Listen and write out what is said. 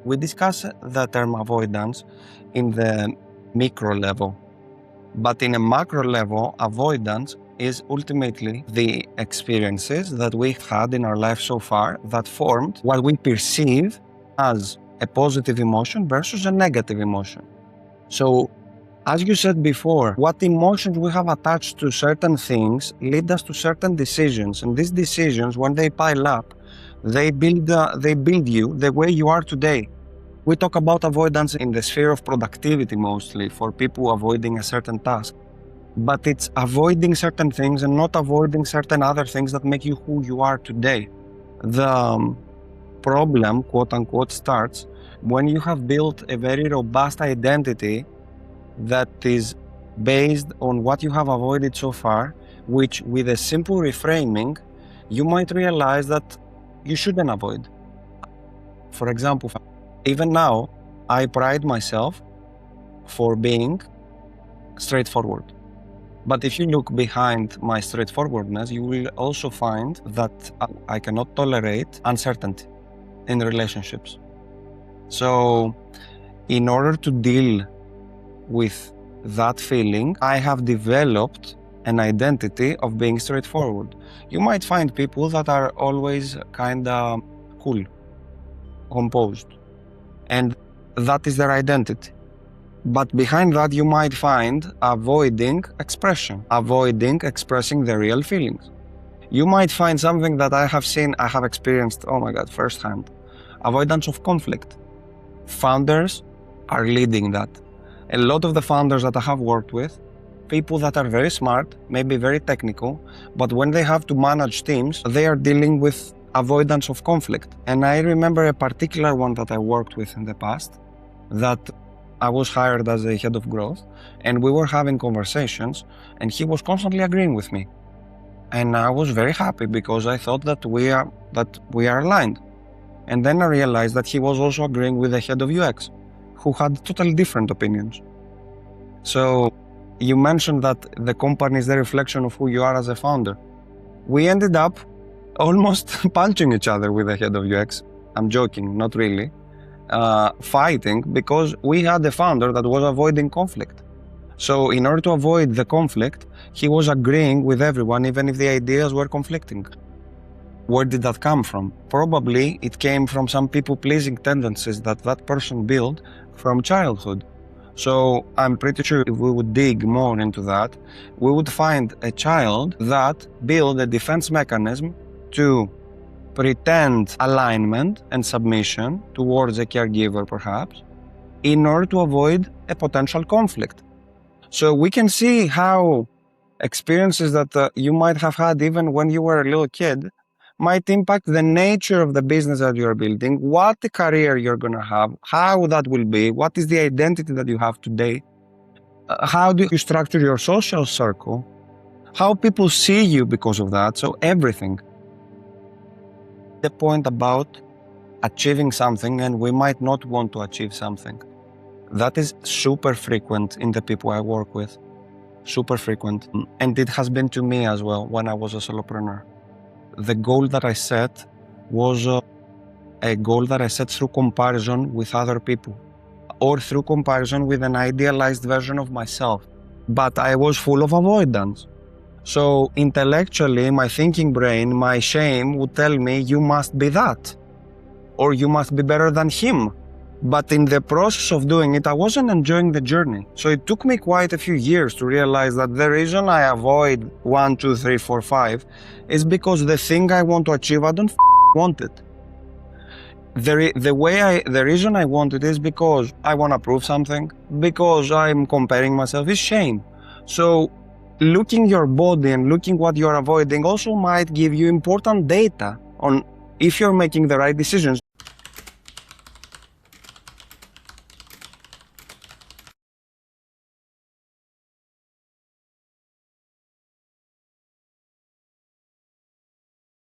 We discuss the term avoidance in the micro level, but in a macro level, avoidance is ultimately the experiences that we've had in our life so far that formed what we perceive as a positive emotion versus a negative emotion. So, as you said before, what emotions we have attached to certain things lead us to certain decisions, and these decisions, when they pile up, they build you the way you are today. We talk about avoidance in the sphere of productivity mostly, for people avoiding a certain task. But it's avoiding certain things and not avoiding certain other things that make you who you are today. The problem, quote unquote, starts when you have built a very robust identity that is based on what you have avoided so far, which with a simple reframing, you might realize that you shouldn't avoid. For example, even now, I pride myself for being straightforward. But if you look behind my straightforwardness, you will also find that I cannot tolerate uncertainty in relationships. So, in order to deal with that feeling, I have developed an identity of being straightforward. You might find people that are always kinda cool, composed, and that is their identity. But behind that, you might find avoiding expression, avoiding expressing their real feelings. You might find something that I have experienced, oh my God, firsthand, avoidance of conflict. Founders are leading that. A lot of the founders that I have worked with, people that are very smart, maybe very technical, but when they have to manage teams, they are dealing with avoidance of conflict. And I remember a particular one that I worked with in the past, that I was hired as a head of growth, and we were having conversations, and he was constantly agreeing with me. And I was very happy because I thought that we are aligned. And then I realized that he was also agreeing with the head of UX, who had totally different opinions. So you mentioned that the company is the reflection of who you are as a founder. We ended up almost punching each other with the head of UX. I'm joking, not really. Fighting because we had a founder that was avoiding conflict. So in order to avoid the conflict, he was agreeing with everyone, even if the ideas were conflicting. Where did that come from? Probably it came from some people-pleasing tendencies that person built from childhood. So I'm pretty sure if we would dig more into that, we would find a child that built a defense mechanism to pretend alignment and submission towards a caregiver, perhaps, in order to avoid a potential conflict. So we can see how experiences that you might have had even when you were a little kid might impact the nature of the business that you're building, what the career you're going to have, how that will be, what is the identity that you have today, how do you structure your social circle, how people see you because of that, so everything. The point about achieving something and we might not want to achieve something. That is super frequent in the people I work with, super frequent. And it has been to me as well when I was a solopreneur. The goal that I set was a goal that I set through comparison with other people or through comparison with an idealized version of myself. But I was full of avoidance. So intellectually, my thinking brain, my shame would tell me, you must be that, or you must be better than him. But in the process of doing it, I wasn't enjoying the journey. So it took me quite a few years to realize that the reason I avoid 1, 2, 3, 4, 5 is because the thing I want to achieve, I don't want it. The reason I want it is because I want to prove something, because I'm comparing myself, is shame. So looking your body and looking what you're avoiding also might give you important data on if you're making the right decisions.